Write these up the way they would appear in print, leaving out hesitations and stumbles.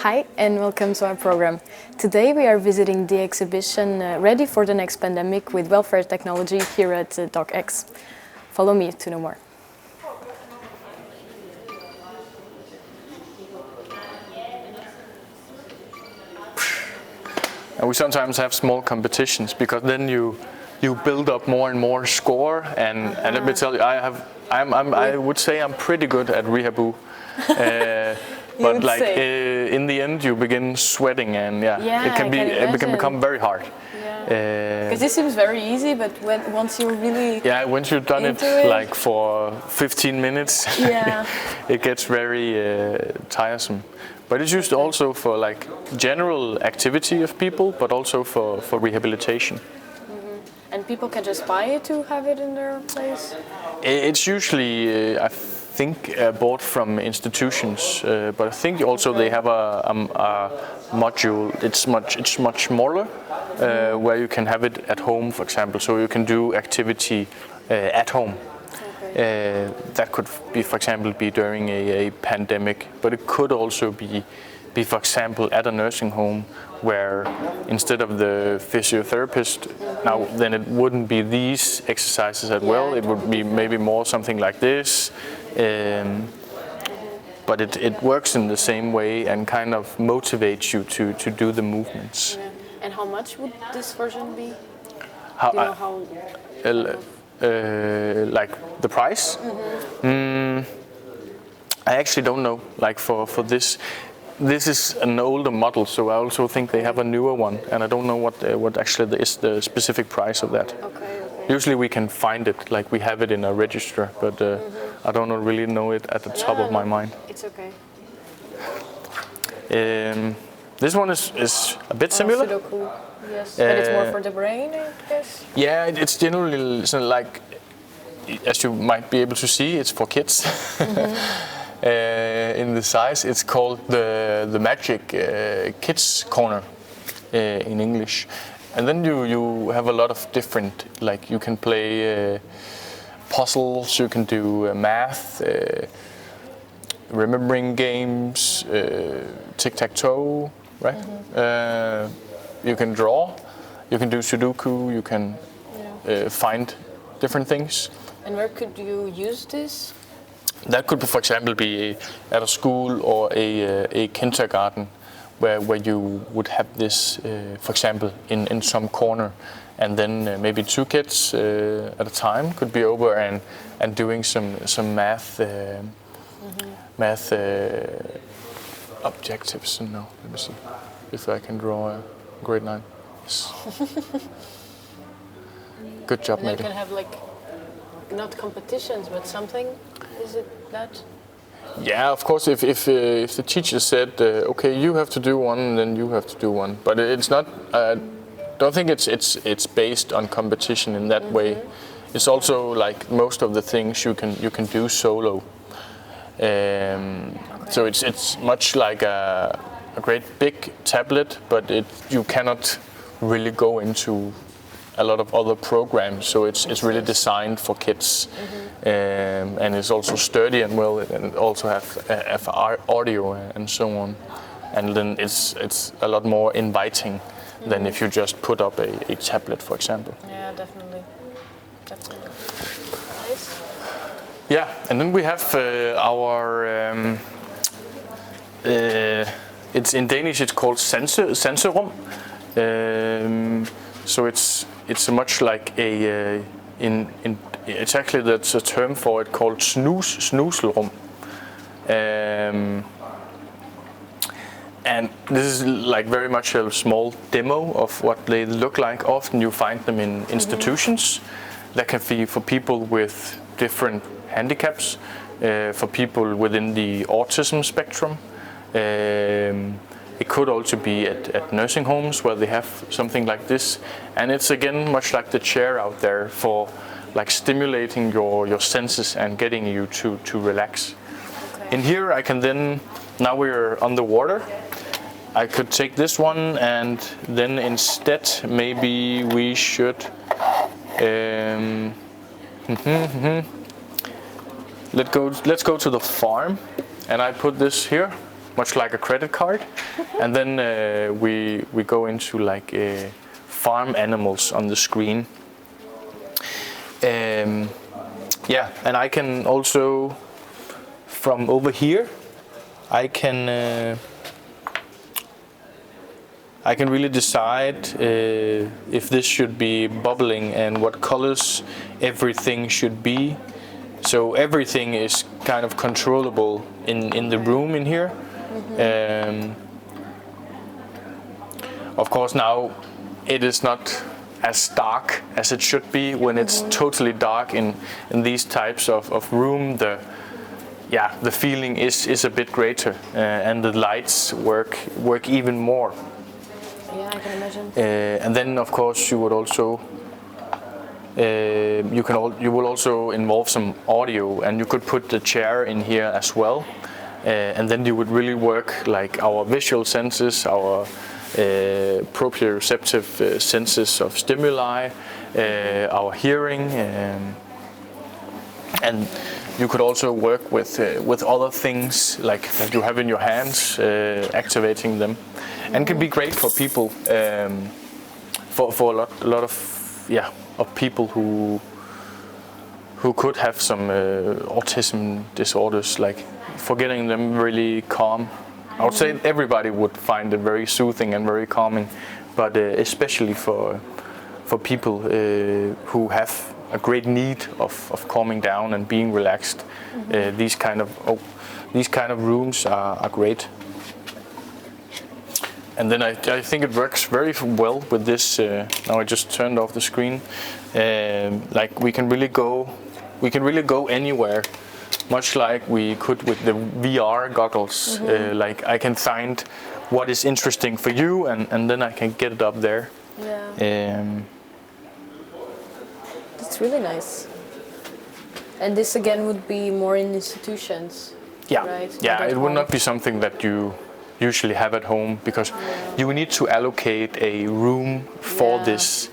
Hi and welcome to our program. Today we are visiting the exhibition Ready for the Next Pandemic with Vælfærdsteknologi here at DocX. Follow me to know more. And we sometimes have small competitions because then you build up more and more score, and let me tell you, I would say I'm pretty good at rehabu. But like in the end, you begin sweating, and it can become very hard. Because it seems very easy, but once you really once you've done it like for 15 minutes, it gets very tiresome. But it's used also for like general activity of people, but also for rehabilitation. And people can just buy it to have it in their place? It's usually, I think, bought from institutions, but I think also they have a module. It's much smaller, where you can have it at home, for example, so you can do activity at home. That could be, for example, during a pandemic, but it could also be, for example, at a nursing home where instead of the physiotherapist, now then it wouldn't be these exercises as well. It would be maybe more something like this, but it works in the same way and kind of motivates you to do the movements. And how much would this version be? Like the price? I actually don't know. Like for this is an older model, so I also think they have a newer one, and I don't know what actually is the specific price of that. Okay. Usually we can find it, like we have it in a register, but I don't really know it at the top of my mind. It's okay. This one is a bit similar. Sudoku. Yes, but it's more for the brain, I guess. Yeah, it's generally like, as you might be able to see, it's for kids. In the size, it's called the Magic Kids Corner in English, and then you have a lot of different, like you can play puzzles, you can do math, remembering games, tic-tac-toe, right? You can draw, you can do Sudoku, you can find different things. And where could you use this? That could, for example, be at a school or a kindergarten, where you would have this, for example, in some corner, and then maybe two kids at a time could be over and doing some math objectives. No, let me see if I can draw a grade 9. Yes. Good job, and maybe. You can have like not competitions, but something. Is it that? Yeah, of course. If the teacher said, okay, you have to do one, then you have to do one. But it's not. Don't think it's based on competition in that way. It's also like most of the things you can do solo. So it's much like a great big tablet, but you cannot really go into a lot of other programs, so it's really designed for kids, and it's also sturdy and well, and also have audio and so on, and then it's a lot more inviting than if you just put up a tablet, for example. Yeah, definitely. Nice. Yeah, and then we have our it's in Danish. It's called sensorum. So it's much like it's actually that's a term for it called snuselrum. And this is like very much a small demo of what they look like. Often you find them in institutions. That can be for people with different handicaps, for people within the autism spectrum. It could also be at nursing homes where they have something like this, and it's again much like the chair out there for like stimulating your senses and getting you to relax. Okay. In here I can then, now we're on the water, I could take this one, and then instead maybe we should let's go to the farm, and I put this here. much like a credit card, and then we go into like farm animals on the screen. Yeah, and I can also, from over here, I can really decide if this should be bubbling and what colors everything should be. So everything is kind of controllable in the room in here. Of course, now it is not as dark as it should be when it's totally dark in these types of room. The feeling is a bit greater, and the lights work even more. Yeah, I can imagine. And then, of course, you would also you will also involve some audio, and you could put the chair in here as well, and then you would really work like our visual senses, our proprioceptive senses of stimuli, our hearing, and you could also work with other things like that you have in your hands, activating them, and can be great for people, for a lot of people who could have some autism disorders, like for getting them really calm. I would say everybody would find it very soothing and very calming, but especially for people who have a great need of calming down and being relaxed, these kind of rooms are great. And then I think it works very well with this. Now I just turned off the screen. Like we can really go anywhere, much like we could with the VR goggles. Like I can find what is interesting for you, and then I can get it up there. Yeah. That's really nice. And this again would be more in institutions. Yeah, right? Yeah. It would not be something that you usually have at home, because you need to allocate a room for this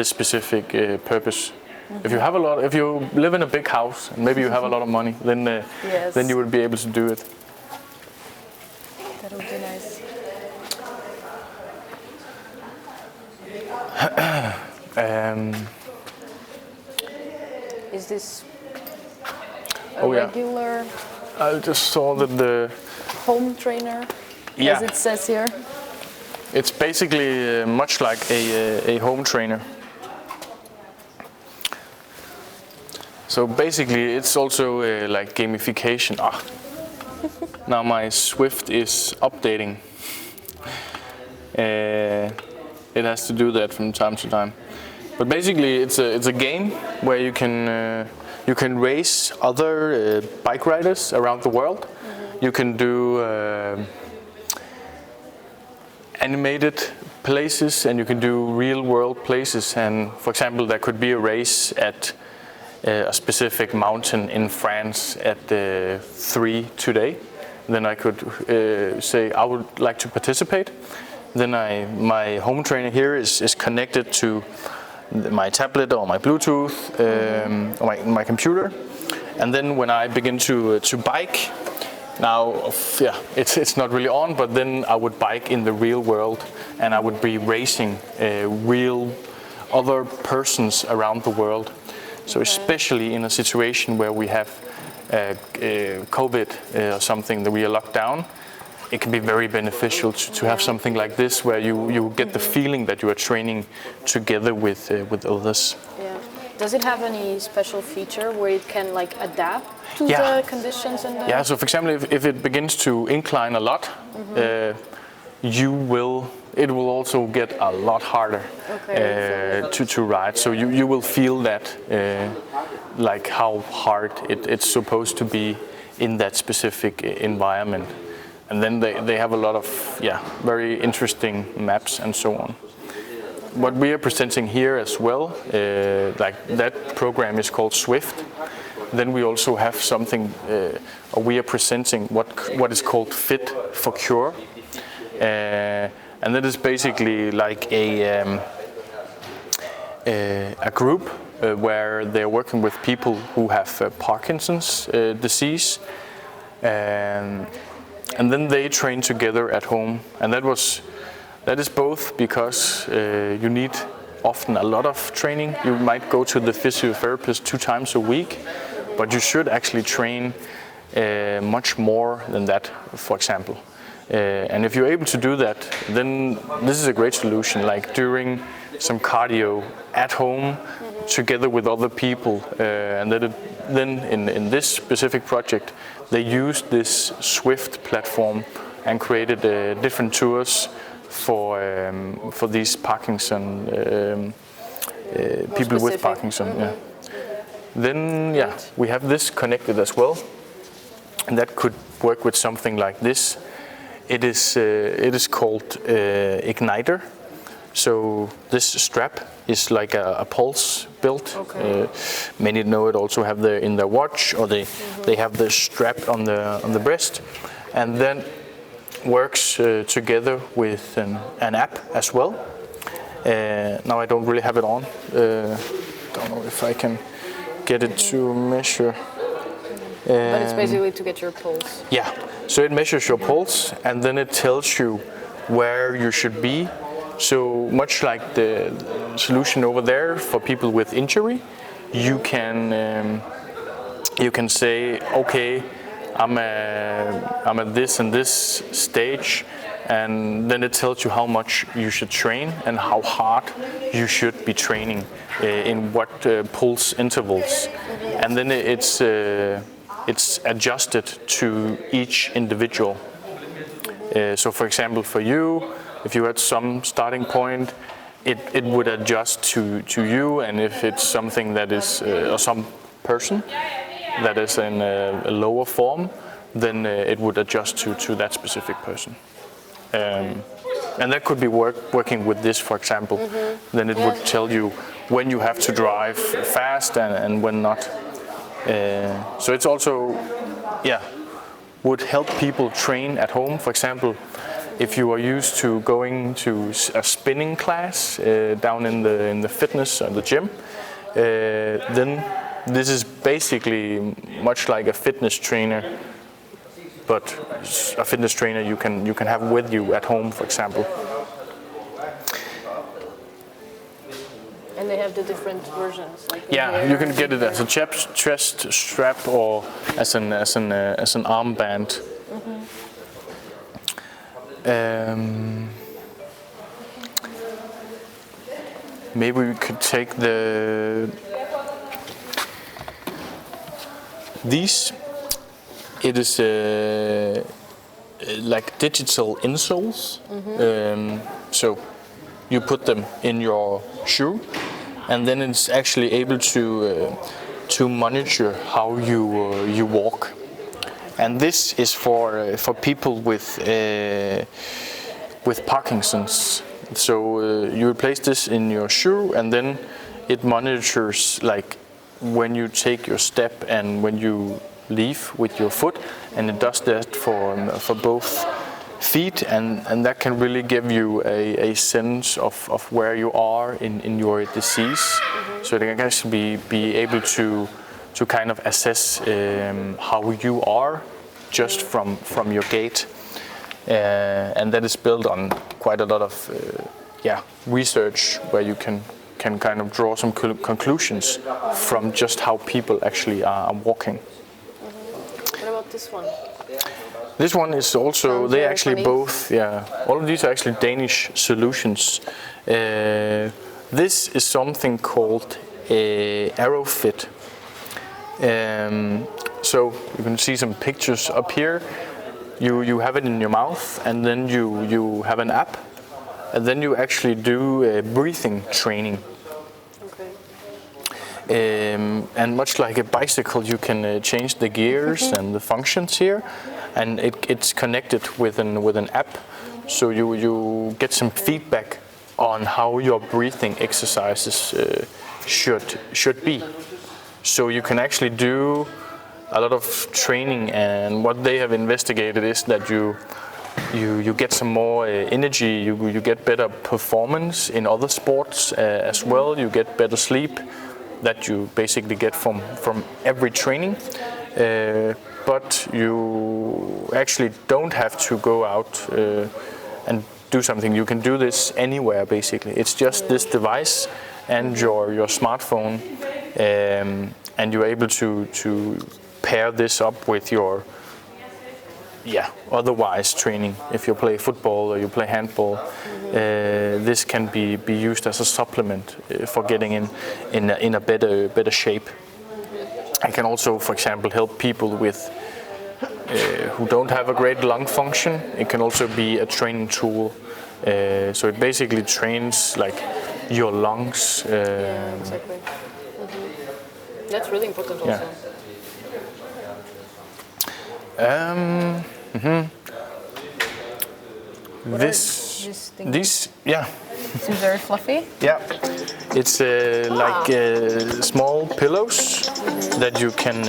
specific purpose. If you live in a big house and maybe you have a lot of money, then you would be able to do it. That would be nice. Is this a regular? I just saw that the home trainer, as it says here. It's basically much like a home trainer. So basically, it's also like gamification. Now my Swift is updating. It has to do that from time to time. But basically, it's a game where you can race other bike riders around the world. You can do animated places, and you can do real world places. And for example, there could be a race at a specific mountain in France at 3 today. Then I could say I would like to participate. Then my home trainer here is connected to my tablet or my Bluetooth or my computer. And then when I begin to bike, now it's not really on, but then I would bike in the real world, and I would be racing real other persons around the world. So especially in a situation where we have COVID or something, that we are locked down, it can be very beneficial to have something like this, where you get the feeling that you are training together with others. Yeah. Does it have any special feature where it can like adapt to the conditions and the... Yeah. So for example, if it begins to incline a lot, it will also get a lot harder to ride. So you will feel that, like how hard it's supposed to be in that specific environment. And then they have a lot of very interesting maps and so on. What we are presenting here as well, like that program is called Swift. Then we also have something, we are presenting what is called Fit for Cure. And that is basically like a group where they're working with people who have Parkinson's disease, And then they train together at home, and that is both because you need often a lot of training. You might go to the physiotherapist 2 times a week, but you should actually train much more than that, for example. And if you're able to do that, then this is a great solution, like during some cardio at home together with other people. And then in this specific project, they used this Swift platform and created different tours for these Parkinson people with Parkinson. Yeah. Then we have this connected as well, and that could work with something like this. It is called Igniter. So this strap is like a pulse built. Okay. Many know it also have in their watch, or they have the strap on the breast, and then works together with an app as well. Now I don't really have it on. Don't know if I can get it to measure. But it's basically to get your pulse. Yeah, so it measures your pulse, and then it tells you where you should be. So much like the solution over there for people with injury, you can say, okay, I'm at this and this stage, and then it tells you how much you should train and how hard you should be training in what pulse intervals, and then it's adjusted to each individual. So for example, for you, if you had some starting point, it would adjust to you, and if it's something that is or some person that is in a lower form, then it would adjust to that specific person. And that could be working with this, for example. Then it would tell you when you have to drive fast and when not. So it's also, would help people train at home. For example, if you are used to going to a spinning class down in the fitness or the gym, then this is basically much like a fitness trainer, but a fitness trainer you can have with you at home, for example. And they have the different versions. Like you can get it as a chest strap or as an armband. Maybe we could take these. It is like digital insoles. So you put them in your shoe, and then it's actually able to monitor how you walk. And this is for people with Parkinson's. So you place this in your shoe, and then it monitors like when you take your step and when you leave with your foot, and it does that for both feet, and that can really give you a sense of where you are in your disease. So they can actually be able to kind of assess how you are just from your gait, and that is built on quite a lot of research where you can kind of draw some conclusions from just how people actually are walking. What about this one? This one is also, they actually funny. both, all of these are actually Danish solutions. This is something called AeroFit. So you can see some pictures up here. You have it in your mouth, and then you have an app, and then you actually do breathing training. And much like a bicycle, you can change the gears and the functions here, and it's connected with an app, so you get some feedback on how your breathing exercises should be. So you can actually do a lot of training, and what they have investigated is that you get some more energy, you get better performance in other sports as well, you get better sleep that you basically get from every training, but you actually don't have to go out and do something. You can do this anywhere basically. It's just this device and your smartphone, and you're able to pair this up with your otherwise training. If you play football or you play handball, this can be used as a supplement for getting in a better shape. I can also, for example, help people with who don't have a great lung function. It can also be a training tool. So it basically trains like your lungs. Exactly. That's really important also. These seems very fluffy. Yeah, it's like small pillows that you can.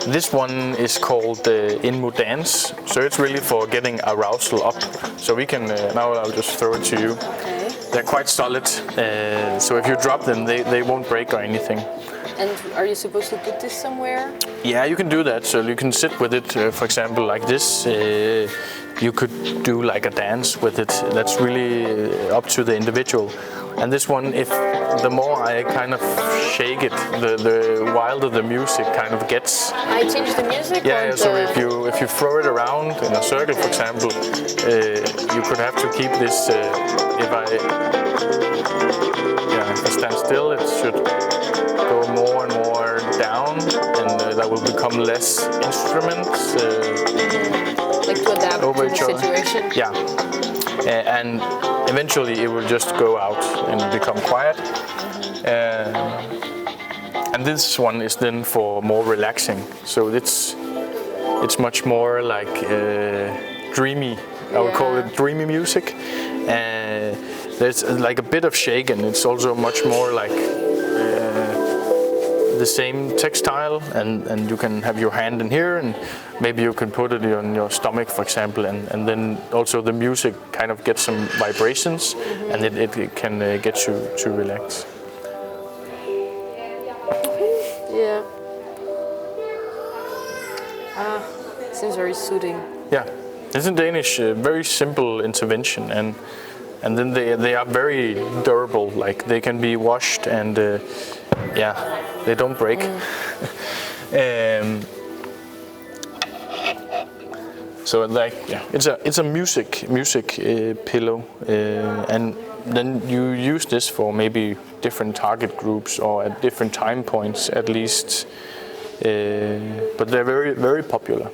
This one is called Inmo Dance, so it's really for getting arousal up. So we can now I'll just throw it to you. Okay. They're quite solid, so if you drop them, they won't break or anything. And are you supposed to put this somewhere? Yeah, you can do that. So you can sit with it, for example, like this. You could do like a dance with it. That's really up to the individual. And this one, if the more I kind of shake it, the wilder the music kind of gets. I change the music. Yeah. So if you throw it around in a circle, for example, you could have to keep this. If I stand still, it should go more and more down, and that will become less instruments. Like to adapt to the situation. Yeah, and eventually it will just go out and become quiet. And this one is then for more relaxing. So it's much more like dreamy. I would call it dreamy music. There's like a bit of shaking. It's also much more like the same textile, and you can have your hand in here, and maybe you can put it on your stomach, for example, and then also the music kind of gets some vibrations, and it can get you to relax. Yeah. Seems very soothing. Yeah, it's in Danish, very simple intervention, and then they are very durable. Like they can be washed, and they don't break. So like it's a music pillow, and then you use this for maybe different target groups or at different time points at least. But they're very, very popular.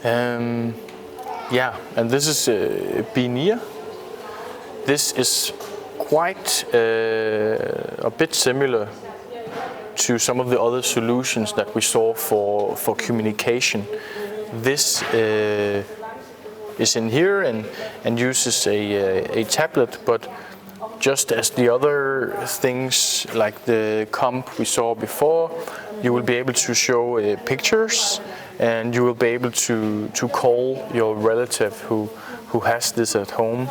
And this is Binir. This is quite a bit similar to some of the other solutions that we saw for communication. This is in here and uses a tablet, but just as the other things like the comp we saw before, you will be able to show pictures, and you will be able to call your relative who has this at home.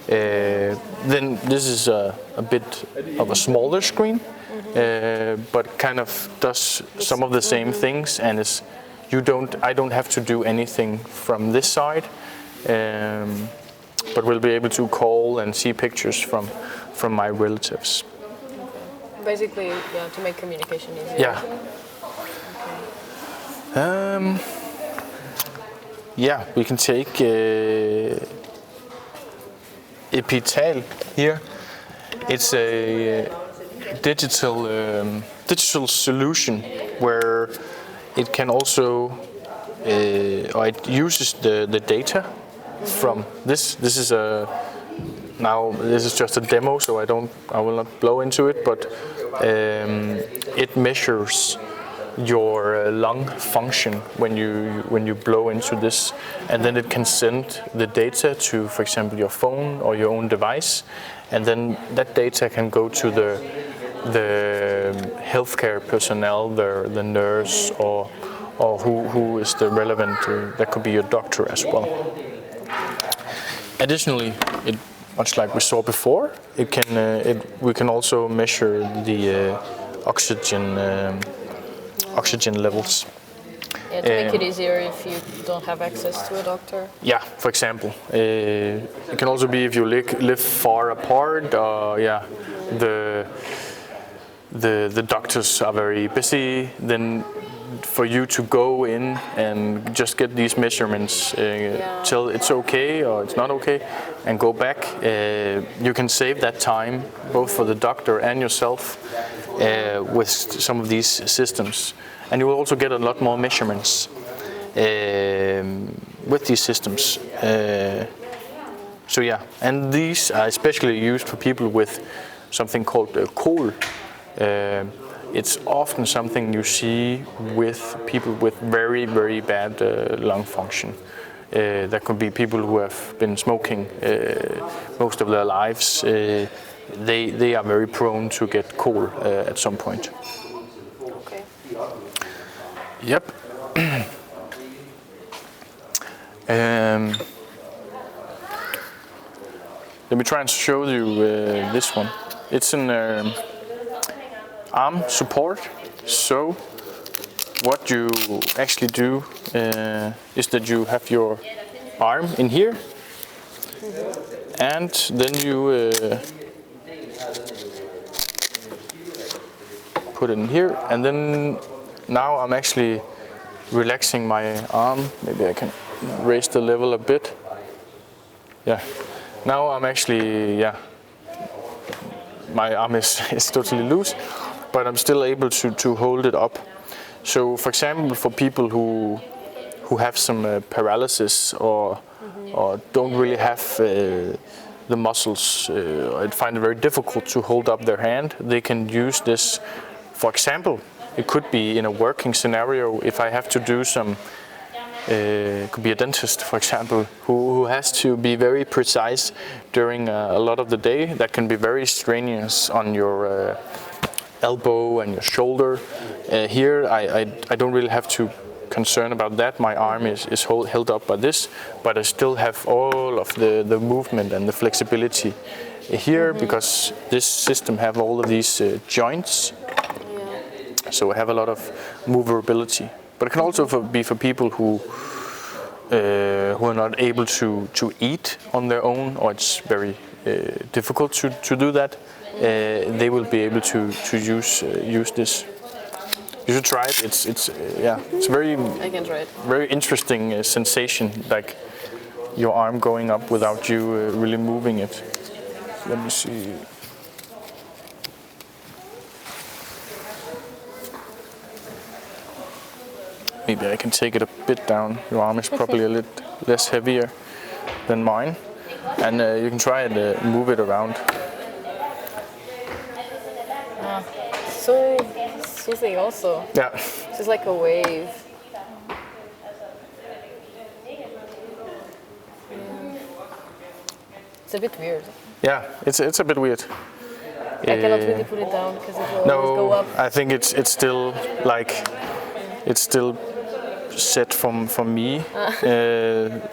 Then this is a bit of a smaller screen, but kind of does some of the same things, and I don't have to do anything from this side, but we'll be able to call and see pictures from my relatives. Basically, to make communication easier. Yeah. We can take Epitail here. It's a digital solution where it can also or it uses the data from this. This is just a demo, so I will not blow into it, but it measures your lung function when you blow into this, and then it can send the data to, for example, your phone or your own device, and then that data can go to the healthcare personnel, the nurse, or who is the relevant. That could be your doctor as well. Additionally, much like we saw before, we can also measure the oxygen oxygen levels. Yeah, to make it easier if you don't have access to a doctor. Yeah, for example. It can also be if you live far apart, yeah, the doctors are very busy, then for you to go in and just get these measurements, tell it's okay or it's not okay, and go back, you can save that time both for the doctor and yourself with some of these systems. And you will also get a lot more measurements with these systems. So yeah, and these are especially used for people with something called KOL. It's often something you see with people with very, very bad lung function. That could be people who have been smoking most of their lives. They are very prone to get KOL at some point. Okay. Yep. Let me try and show you this one. It's an arm support. So what you actually do is that you have your arm in here, and then you put it in here, and then now I'm actually relaxing my arm. Maybe I can raise the level a bit. Yeah. Now I'm actually, yeah, my arm is totally loose, but I'm still able to hold it up. So, for example, for people who have some paralysis or don't really have the muscles, or find it very difficult to hold up their hand, they can use this. For example, it could be in a working scenario if I have to do some. It could be a dentist, for example, who has to be very precise during a lot of the day. That can be very strenuous on your elbow and your shoulder. Here, I don't really have to concern about that. My arm is held up by this, but I still have all of the movement and the flexibility here because this system have all of these joints. So I have a lot of movability. But it can also be for people who are not able to eat on their own, or it's very difficult to do that. They will be able to use this. You should try it. It's very I can try it. Very interesting sensation, like your arm going up without you really moving it. Let me see. Maybe I can take it a bit down. Your arm is probably a little less heavier than mine. And you can try and move it around. So soothing also. Yeah. It's just like a wave. It's a bit weird. Yeah, it's a bit weird. I cannot really put it down because it will always go up. I think it's still like set from me,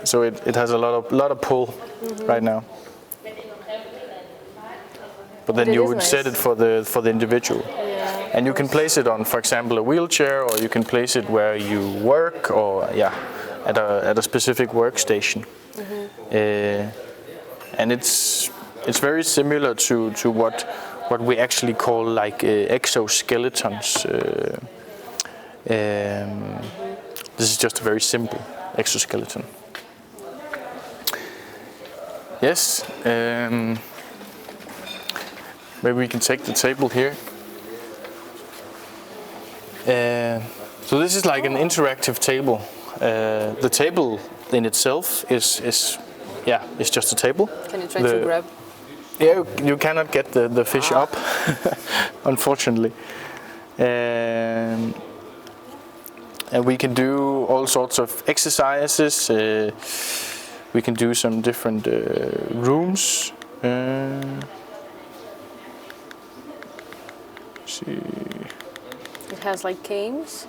so it has a lot of pull right now. But then you would set it for the individual, and you can place it on, for example, a wheelchair, or you can place it where you work, or at a specific workstation. And it's very similar to what we actually call like exoskeletons. This is just a very simple exoskeleton. Yes, maybe we can take the table here. So this is like an interactive table. The table in itself is just a table. Can you try to grab? Yeah, you cannot get the fish up, unfortunately. And we can do all sorts of exercises. We can do some different rooms. See. It has like canes.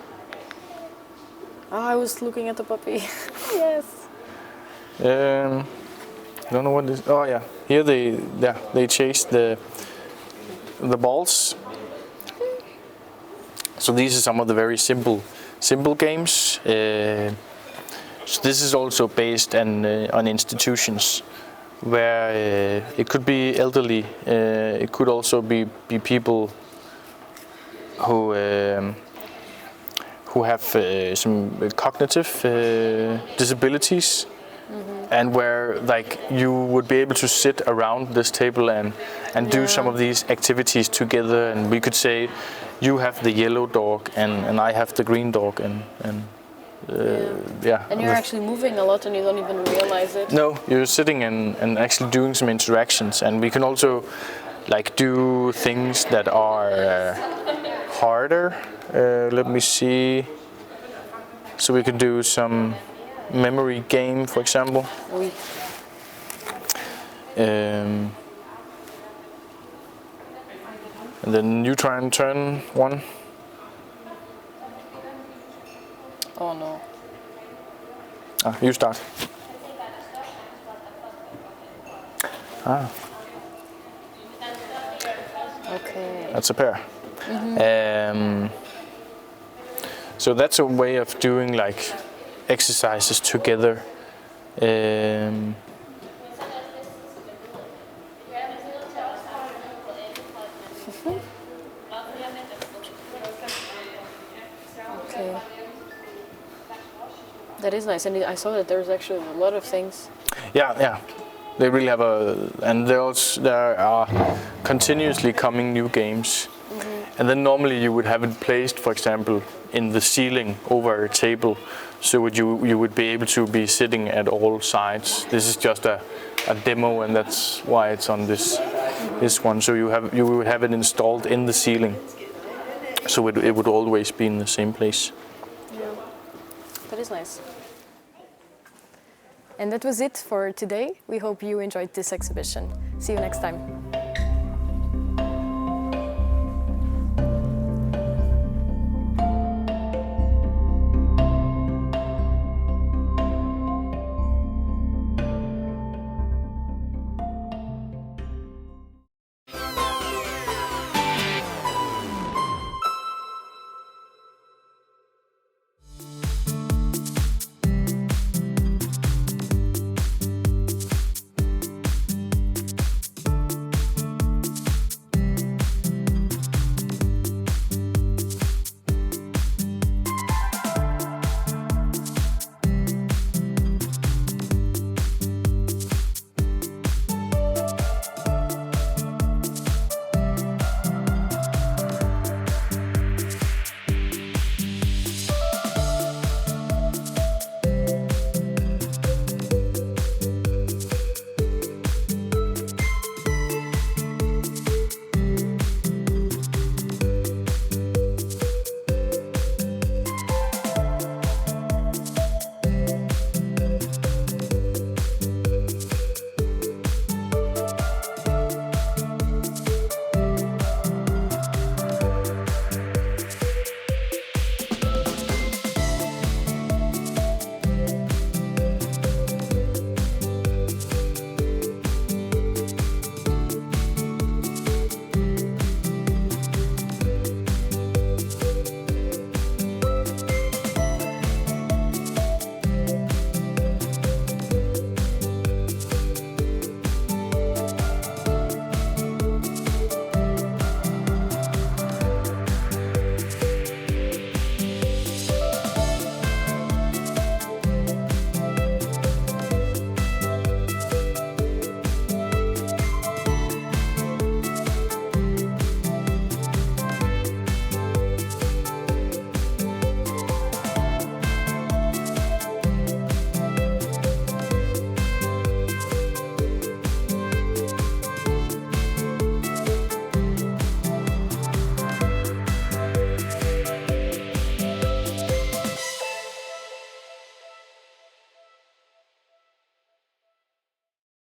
Oh, I was looking at the puppy. Yes. I don't know what this. Oh yeah, here they chase the balls. So these are some of the very simple games. So this is also based on institutions, where it could be elderly, it could also be people who have some cognitive disabilities, and where like you would be able to sit around this table and do some of these activities together, and we could say you have the yellow dog and I have the green dog, and And you're actually moving a lot and you don't even realize it. No, you're sitting and actually doing some interactions, and we can also like do things that are harder. Let me see. So we can do some memory game, for example. Oui. And then you try and turn one. Oh no. You start. Okay. That's a pair. So that's a way of doing like exercises together. Okay. That is nice, and I saw that there's actually a lot of things. Yeah. They really have and there are continuously coming new games. And then normally you would have it placed, for example, in the ceiling over a table, so you would be able to be sitting at all sides. This is just a demo, and that's why it's on this one. So you would have it installed in the ceiling, so it would always be in the same place. Yeah, that is nice. And that was it for today. We hope you enjoyed this exhibition. See you next time.